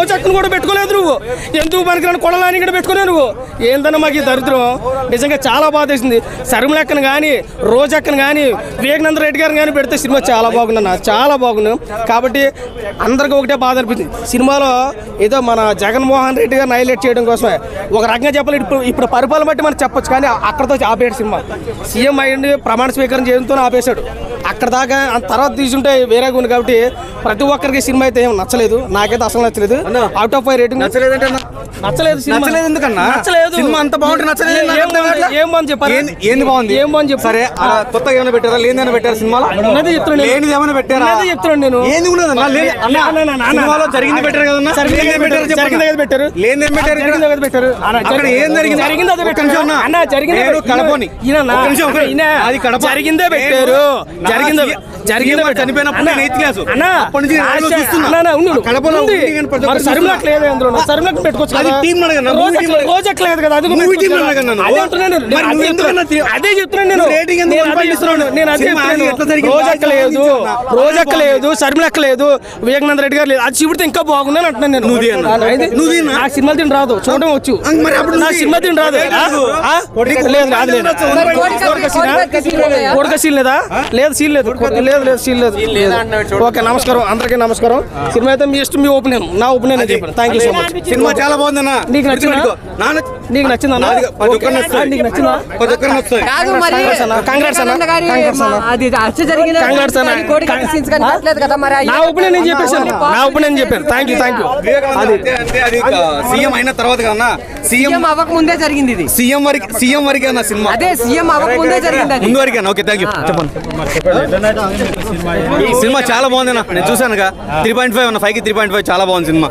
చక్కను కూడా పెట్టుకోలేదు నువ్వు. ఎందుకు పనికిరాని కొడలాని కూడా పెట్టుకునే నువ్వు. ఏందన్నా మాకు ఈ దరిద్రం నిజంగా చాలా బాధ వేసింది. శర్మలెక్కను కానీ రోజెక్కను కానీ వివేకానంద రెడ్డి గారిని కానీ పెడితే సినిమా చాలా బాగుందన్న, చాలా బాగుంది. కాబట్టి అందరికీ ఒకటే బాధ అనిపించింది. సినిమాలో ఏదో మన జగన్మోహన్ రెడ్డి గారిని హైలైట్ చేయడం కోసమే ఒక రకంగా చెప్పాలి. ఇప్పుడు పరిపాలన బట్టి మనం చెప్పొచ్చు, కానీ అక్కడతో ఆపేడు సినిమా. సీఎం అయ్యింది ప్రమాణ స్వీకారం చేయడంతో ఆపేశాడు. అక్కడ దాకా తర్వాత తీసుంటే వేరేగా ఉంది. కాబట్టి ప్రతి ఒక్కరికి సినిమా అయితే ఏం నచ్చలేదు. నాకైతే అసలు నచ్చలేదు. Out of 5 rating. నచ్చలేదంటే నచ్చలేదు ఎందుకన్నా? నచ్చలేదు. సినిమా అంత బాగుంటే నచ్చలేదు. ఏం బాగుంది చెప్పారు? ఏంది బాగుంది? ఏం బాగుంది చెప్పు. సరే కొత్తగా ఏమైనా పెట్టారా? లేనిదేమైనా పెట్టారా సినిమాలో? ఉన్నది చెప్తున్నాను. లేనిది ఏమైనా పెట్టారా? చెప్తున్నాను నేను. ఏంది ఉన్నదన్నా? సినిమాలో జరిగింది పెట్టారు కదన్నా. జరిగింది పెట్టారు. లేనిదేం పెట్టారు? అక్కడ ఏం జరిగింది? జరిగింది అదే పెట్టారు. కడపని అది కడప జరిగిందే పెట్టారు. జరిగిందే చనిపోయినప్పుడు ఎయిత్ క్లాస్ సరిమలకు లేదు. సరిమలకు పెట్టుకోవచ్చు. రోజెక్కలేదు కదా. అదే చెప్తున్నాను నేను. రోజెక్కలేదు, సరిమలెక్కలేదు, వివేకానంద రెడ్డి గారు లేదు. అది చూపితే ఇంకా బాగుందని అంటున్నాను నేను. ఆ సినిమా తిని రాదు, చూడడం వచ్చు. నా సినిమా తిని రాదు. కోడిక సీన్ లేదా? లేదు సీన్ లేదు. లేదు సీన్ లేదు. ఓకే, నమస్కారం అందరికీ నమస్కారం. సినిమా అయితే మీ ఇష్టం, మీ ఒపీనియన్. నా ఒపీనియన్ చెప్పాను. Thank you so much. Cinema చాలా బాగుందన్నా. నీకు నచ్చిందా? నీకు నచ్చిందా? నీకు నచ్చిందా? కంగ్రాట్స్ అన్న. నా ఒపీనియన్ నేను చెప్పేసాను. నా ఒపీనియన్ చెప్పాను. Thank you. అది సీఎం అయిన తర్వాత కన్నా సీఎం అవ్వక ముందే జరిగింది. ఇది సీఎం వరకే అన్న సినిమా. అదే సీఎం అవ్వక ముందే జరిగింది. ముందు వరకే. Okay, thank you. చెప్పండి. ఈ సినిమా చాలా బాగుంది అన్న. నేను చూసానుగా 3.5 అన్న. 5కి 3.5 చాలా బాగుంది సినిమా.